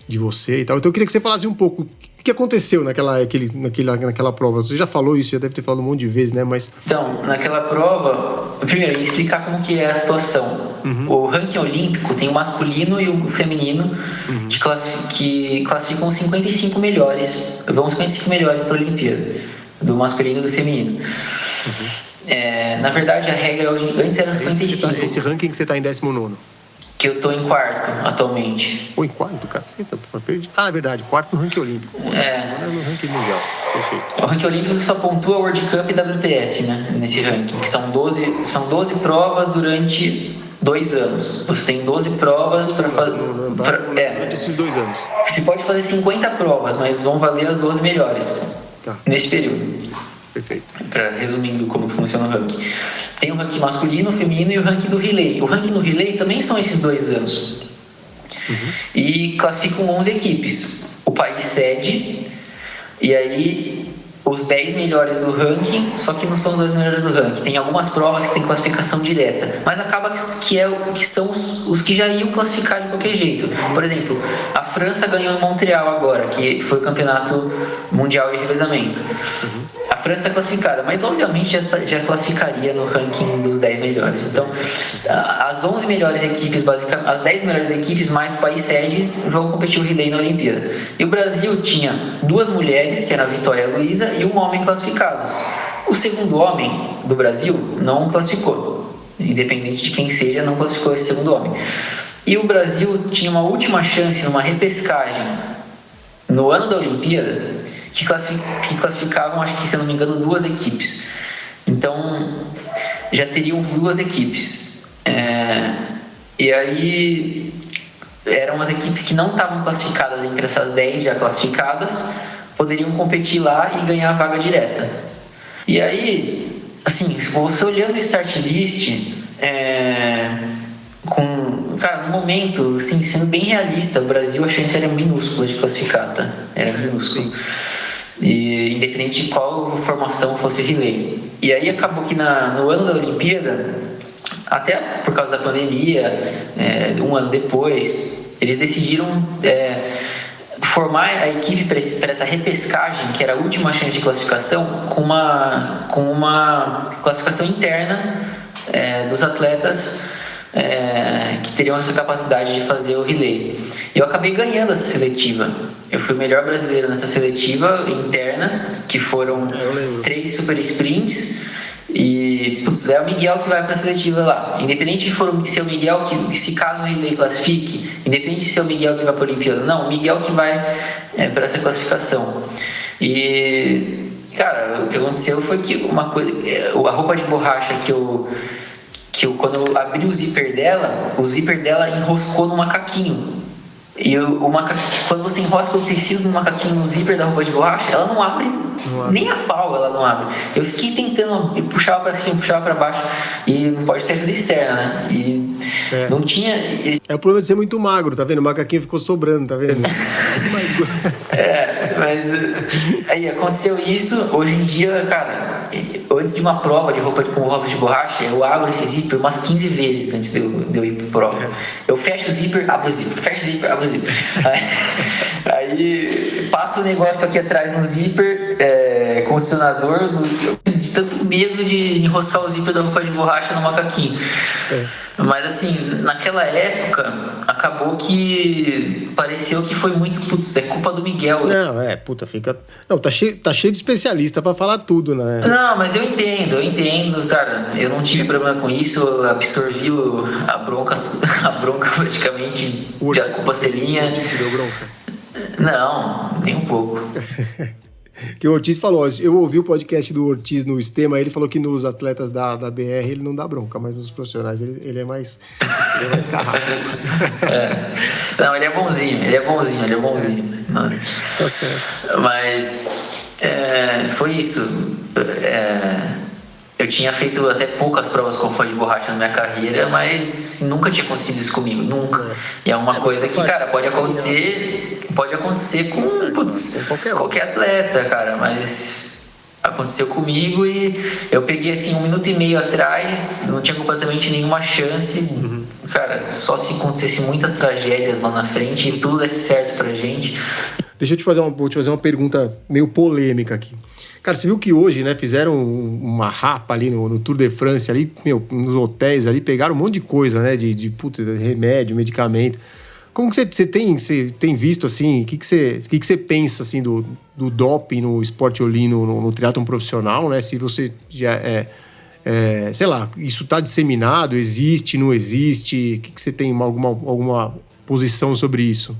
de você e tal. Então eu queria que você falasse um pouco o que aconteceu naquela prova. Você já falou isso, já deve ter falado um monte de vezes, né? Mas... Então, naquela prova, primeiro, explicar como que é a situação. O ranking olímpico tem o masculino e o feminino, que classificam os 55 melhores. Vão os 55 melhores para a Olimpíada, do masculino e do feminino. Na verdade, a regra antes era 55. Esse ranking que você está em 19º. Que eu tô em 4º atualmente. Pô, em 4º? Caceta, perdi. É verdade, 4º no ranking olímpico. No ranking mundial. Perfeito. O ranking olímpico só pontua World Cup e WTS, né? Nesse ranking, que são 12 provas durante 2 anos. Você tem 12 provas para fazer. Durante esses 2 anos. Você pode fazer 50 provas, mas vão valer as 12 melhores. Tá. Nesse período. Perfeito. Resumindo como funciona o ranking. Tem o ranking masculino, feminino e o ranking do relay. O ranking do relay também são esses 2 anos. E classificam 11 equipes. O país cede, e aí os 10 melhores do ranking, só que não são os 10 melhores do ranking. Tem algumas provas que tem classificação direta, mas acaba que são os que já iam classificar de qualquer jeito. Por exemplo, a França ganhou em Montreal agora, que foi o campeonato mundial de revezamento. A França está classificada, mas obviamente já classificaria no ranking dos 10 melhores. Então, as 11 melhores equipes, basicamente, as 10 melhores equipes mais o país sede vão competir o relay na Olimpíada. E o Brasil tinha 2 mulheres, que eram a Vitória e a Luísa, e um homem classificados. O segundo homem do Brasil não classificou. Independente de quem seja, não classificou esse segundo homem. E o Brasil tinha uma última chance numa repescagem no ano da Olimpíada que classificavam, acho que, se eu não me engano, 2 equipes. Então, já teriam 2 equipes. E aí, eram as equipes que não estavam classificadas entre essas 10 já classificadas, poderiam competir lá e ganhar a vaga direta. E aí, assim, você olhando o start list, no momento, assim, sendo bem realista, o Brasil, a chance era minúscula de classificar, tá? Era minúscula. E independente de qual formação fosse o relay. E aí acabou que no ano da Olimpíada, até por causa da pandemia, um ano depois, eles decidiram formar a equipe para essa repescagem, que era a última chance de classificação, com uma classificação interna dos atletas que teriam essa capacidade de fazer o relay. Eu acabei ganhando essa seletiva. Eu fui o melhor brasileiro nessa seletiva interna, que foram 3 super sprints. E é o Miguel que vai para a seletiva lá. Independente de ser o Miguel que, se caso o relay classifique, independente de ser o Miguel que vai para a Olimpíada, não, o Miguel que vai para essa classificação. E, cara, o que aconteceu foi que uma coisa, a roupa de borracha que eu quando eu abri o zíper dela enroscou no macaquinho. E quando você enrosca o tecido do macaquinho no zíper da roupa de borracha, ela não abre, nem a pau ela não abre. Eu fiquei tentando puxar para cima, puxar para baixo, e não pode ter ajuda externa, né? E não tinha. É o problema de ser muito magro, tá vendo? O macaquinho ficou sobrando, tá vendo? Mas aí aconteceu isso. Hoje em dia, cara, antes de uma prova com roupa de borracha, eu abro esse zíper umas 15 vezes antes de eu ir pra prova. Eu fecho o zíper, abro o zíper, fecho o zíper, abro o zíper. Aí passo o negócio aqui atrás no zíper, condicionador, de tanto medo de enroscar o zíper da roupa de borracha no macaquinho. Mas assim, naquela época, acabou que pareceu que foi muito, é culpa do Miguel. Não, fica... Não, tá cheio de especialista pra falar tudo, né? Não, mas eu entendo, cara. Eu não tive problema com isso, eu absorvi a bronca praticamente, a culpa ser minha. Você deu bronca? Não, nem um pouco. Que o Ortiz falou, eu ouvi o podcast do Ortiz no Estema, ele falou que nos atletas da BR ele não dá bronca, mas nos profissionais ele é mais carrasco. Não, ele é bonzinho. Tá certo. Mas foi isso. Eu tinha feito até poucas provas com roupa de borracha na minha carreira, mas nunca tinha acontecido isso comigo, nunca. E é uma coisa que, cara, pode acontecer com qualquer atleta, cara, mas aconteceu comigo e eu peguei assim 1 minuto e meio atrás, não tinha completamente nenhuma chance. Cara, só se acontecesse muitas tragédias lá na frente e tudo desse certo pra gente. Deixa eu te fazer uma pergunta meio polêmica aqui. Cara, você viu que hoje, né, fizeram uma rapa ali no Tour de France, ali, nos hotéis ali, pegaram um monte de coisa, né, de remédio, medicamento. Como que você tem visto, assim, o que você pensa, assim, do doping no esporte olímpico, no triatlon profissional, né, se você já sei lá, isso tá disseminado, existe, não existe, o que você tem alguma posição sobre isso?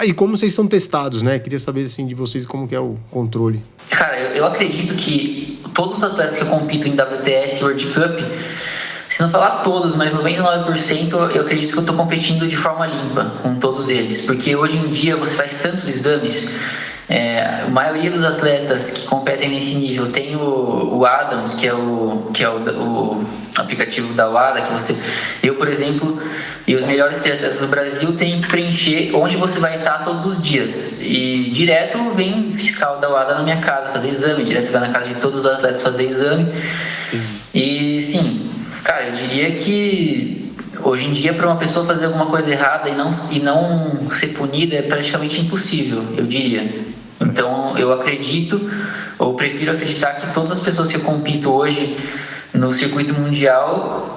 E como vocês são testados, né? Queria saber, assim, de vocês como que é o controle. Cara, eu acredito que todos os atletas que compitem em WTS e World Cup, se não falar todos, mas 99%, eu acredito que eu tô competindo de forma limpa com todos eles. Porque hoje em dia você faz tantos exames, a maioria dos atletas que competem nesse nível tem o Adams, que é o aplicativo da WADA, eu, por exemplo, e os melhores triatletas do Brasil têm que preencher onde você vai estar todos os dias. E direto vem fiscal da WADA na minha casa fazer exame, direto vai na casa de todos os atletas fazer exame. E sim, cara, eu diria que hoje em dia, para uma pessoa fazer alguma coisa errada e não ser punida é praticamente impossível, eu diria. Então eu acredito, ou prefiro acreditar que todas as pessoas que eu compito hoje no circuito mundial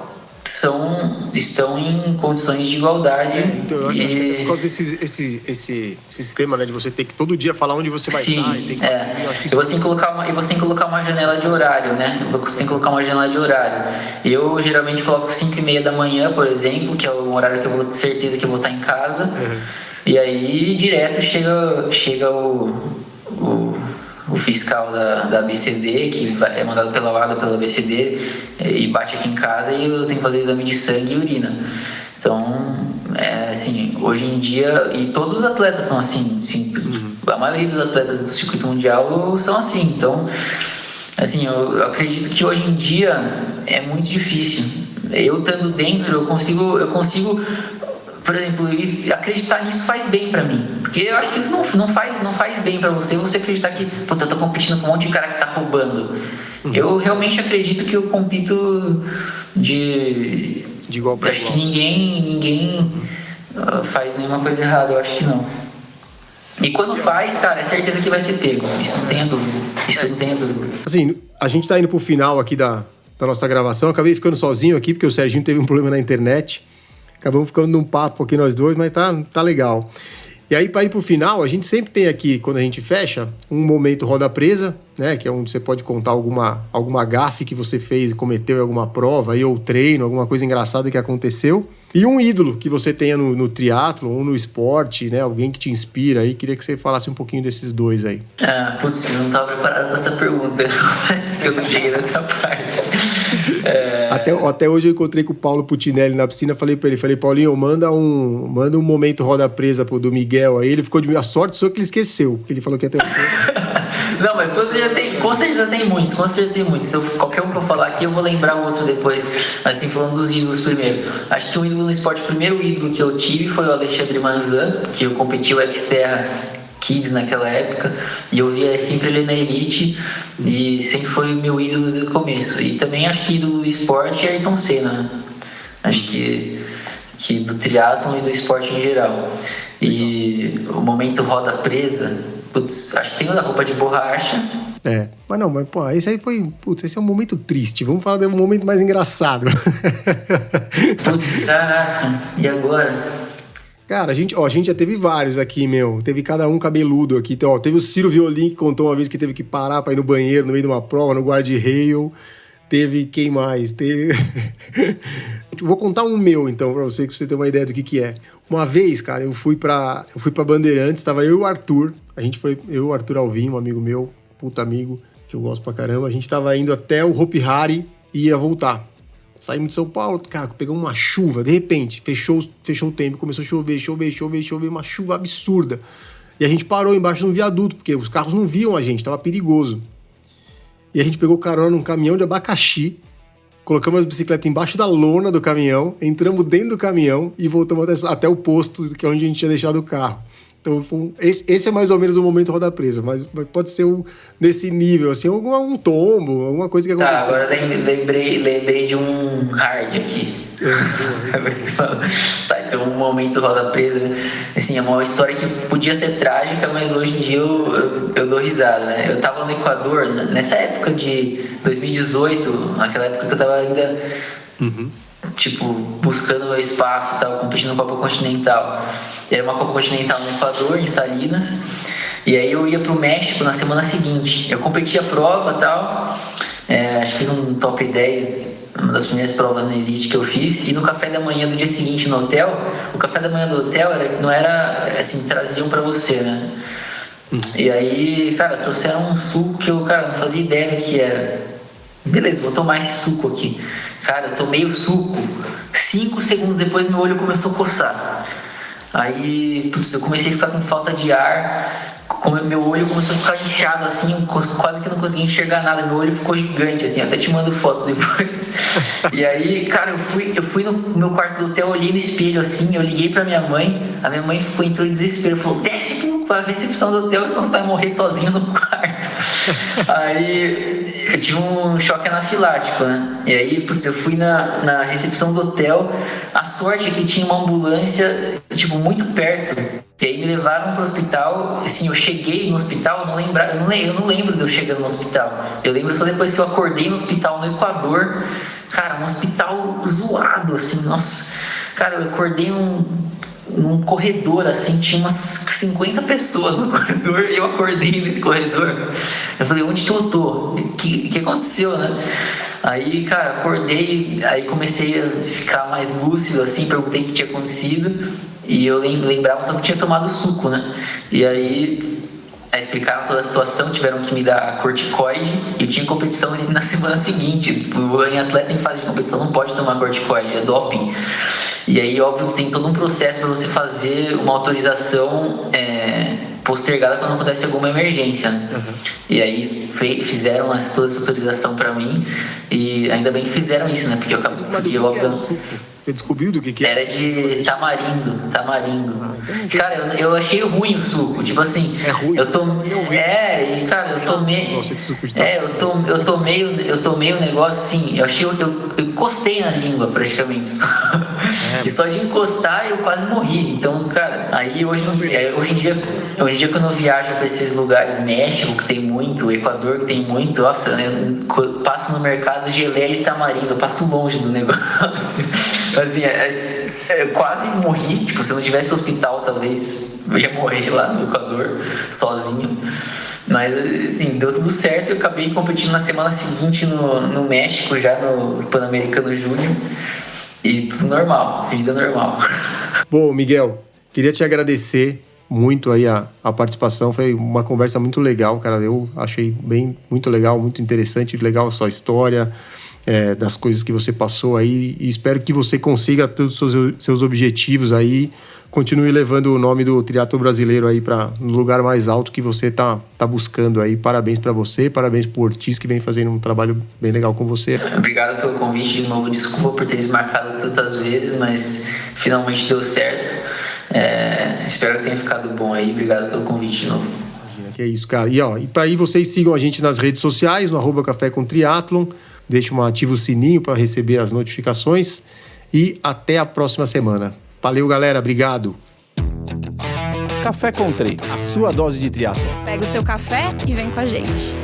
estão em condições de igualdade. Então, eu acho que é por causa desse sistema, né, de você ter que todo dia falar onde você vai estar. E tem que e você tem que colocar uma janela de horário, né? Você tem que colocar uma janela de horário. Eu geralmente coloco 5:30 da manhã, por exemplo, que é o horário que eu vou ter certeza que eu vou estar em casa. Uhum. E aí direto chega o fiscal da ABCD, que é mandado pela UADA, pela ABCD, e bate aqui em casa e eu tenho que fazer exame de sangue e urina. Então, assim, hoje em dia, e todos os atletas são assim, a maioria dos atletas do circuito mundial são assim. Então, assim, eu acredito que hoje em dia é muito difícil. Eu estando dentro, eu consigo, por exemplo, acreditar nisso faz bem pra mim. Porque eu acho que isso não faz bem pra você acreditar que, puta, eu tô competindo com um monte de cara que tá roubando. Eu realmente acredito que eu compito de igual pra igual. Acho que ninguém faz nenhuma coisa errada, eu acho que não. E quando faz, cara, é certeza que vai ser pego. Isso não tenha dúvida. Assim, a gente tá indo pro final aqui da nossa gravação. Acabei ficando sozinho aqui, porque o Serginho teve um problema na internet. Acabamos ficando num papo aqui nós dois, mas tá legal. E aí, para ir pro final, a gente sempre tem aqui, quando a gente fecha, um momento roda presa, né? Que é onde você pode contar alguma gafe que você fez e cometeu em alguma prova, aí, ou treino, alguma coisa engraçada que aconteceu. E um ídolo que você tenha no triatlon ou no esporte, né? Alguém que te inspira aí. Queria que você falasse um pouquinho desses dois aí. Putz, eu não tava preparado pra essa pergunta. Mas eu não cheguei nessa parte. Até hoje eu encontrei com o Paulo Putinelli na piscina, falei pra ele, Paulinho, manda um momento roda presa do Miguel aí. Ele ficou de minha sorte, só que ele esqueceu, porque ele falou que ia ter Não, mas com certeza tem muitos. Qualquer um que eu falar aqui, eu vou lembrar o outro depois. Mas assim, falando dos ídolos primeiro. Acho que o ídolo no esporte, o primeiro ídolo que eu tive foi o Alexandre Manzan, que eu competi o Xterra Kids naquela época, e eu via sempre ele na elite, e sempre foi meu ídolo desde o começo. E também acho que ídolo do esporte é Ayrton Senna, né? Acho que do triatlon e do esporte em geral. E o momento roda presa, putz, acho que tem o da roupa de borracha. Mas pô, esse aí foi, esse é um momento triste. Vamos falar de um momento mais engraçado. Putz, caraca, e agora? Cara, a gente já teve vários aqui, meu. Teve cada um cabeludo aqui. Então, teve o Ciro Violim, que contou uma vez que teve que parar pra ir no banheiro no meio de uma prova, no guarda-rail. Teve quem mais? Vou contar um meu, então, pra você ter uma ideia do que é. Uma vez, cara, eu fui pra Bandeirantes, tava eu e o Arthur. Eu e o Arthur Alvim, um amigo meu, puta amigo, que eu gosto pra caramba. A gente tava indo até o Hopi Hari e ia voltar. Saímos de São Paulo, cara, pegamos uma chuva, de repente, fechou o tempo, começou a chover, uma chuva absurda. E a gente parou embaixo de um viaduto, porque os carros não viam a gente, tava perigoso. E a gente pegou carona num caminhão de abacaxi, colocamos as bicicletas embaixo da lona do caminhão, entramos dentro do caminhão e voltamos até o posto, que é onde a gente tinha deixado o carro. Então, esse é mais ou menos o momento roda presa, mas pode ser nesse nível, assim, um tombo, alguma coisa que aconteceu. Agora lembrei de um hard aqui. Então um momento roda presa, assim, é uma história que podia ser trágica, mas hoje em dia eu dou risada, né? Eu tava no Equador, nessa época de 2018, naquela época que eu tava ainda... buscando meu espaço e tal, competindo no Copa Continental. Era uma Copa Continental no Equador, em Salinas, e aí eu ia pro México na semana seguinte. Eu competi a prova e tal, acho que fiz um top 10, uma das primeiras provas na elite que eu fiz, e no café da manhã do dia seguinte no hotel, o café da manhã do hotel não era assim, traziam pra você, né? E aí, cara, trouxeram um suco que eu, cara, não fazia ideia do que era. Beleza, vou tomar esse suco aqui. Cara, eu tomei o suco, 5 segundos depois meu olho começou a coçar. Aí, eu comecei a ficar com falta de ar, meu olho começou a ficar inchado assim, quase que não conseguia enxergar nada, meu olho ficou gigante assim, até te mando fotos depois. E aí, cara, eu fui no meu quarto do hotel, olhei no espelho assim, eu liguei pra minha mãe, a minha mãe entrou em desespero, falou, desce pra recepção do hotel, senão você vai morrer sozinho no quarto. Aí eu tive um choque anafilático, né? E aí, putz, eu fui na recepção do hotel. A sorte é que tinha uma ambulância, tipo, muito perto. E aí me levaram pro hospital. Assim, eu cheguei no hospital, eu não lembro de eu chegando no hospital. Eu lembro só depois que eu acordei no hospital no Equador. Cara, um hospital zoado, assim, nossa. Cara, eu acordei num corredor, assim, tinha umas 50 pessoas no corredor, e eu acordei nesse corredor. Eu falei, onde que eu tô? O que aconteceu, né? Aí, cara, acordei, aí comecei a ficar mais lúcido, assim, perguntei o que tinha acontecido, e eu lembrava só que tinha tomado suco, né? E aí explicaram toda a situação, tiveram que me dar corticoide, e eu tinha competição na semana seguinte. Em atleta em fase de competição não pode tomar corticoide, é doping. E aí, óbvio que tem todo um processo para você fazer uma autorização postergada quando acontece alguma emergência, né? Uhum. E aí fizeram toda essa autorização para mim, e ainda bem que fizeram isso, né? Porque eu acabei... Você descobriu do que era? Era de tamarindo. Cara, eu achei ruim o suco. Tipo assim, é ruim. Cara, eu tomei. Eu tomei o negócio assim, eu encostei na língua praticamente. E só de encostar eu quase morri. Então, cara, aí hoje em dia quando eu viajo para esses lugares, México que tem muito, Equador que tem muito, nossa, eu passo no mercado geleia de tamarindo, eu passo longe do negócio. Assim, eu quase morri. Tipo, se eu não tivesse hospital, talvez eu ia morrer lá no Equador, sozinho. Mas, assim, deu tudo certo. Eu acabei competindo na semana seguinte no México, já no Pan-Americano Júnior. E tudo normal, vida normal. Bom, Miguel, queria te agradecer muito aí a participação. Foi uma conversa muito legal, cara. Eu achei muito legal, muito interessante. Legal a sua história, das coisas que você passou aí, e espero que você consiga todos os seus objetivos aí, continue levando o nome do triatlo brasileiro aí para no lugar mais alto que você tá buscando aí. Parabéns para você, parabéns pro Ortiz, que vem fazendo um trabalho bem legal com você. Obrigado pelo convite de novo, desculpa por ter desmarcado tantas vezes, mas finalmente deu certo. Espero que tenha ficado bom aí, obrigado pelo convite de novo. Imagina, que é isso, cara. E para aí vocês sigam a gente nas redes sociais, no @café com triatlon. Ativa o sininho para receber as notificações, e até a próxima semana. Valeu, galera. Obrigado. Café com Tri, a sua dose de triatlo. Pega o seu café e vem com a gente.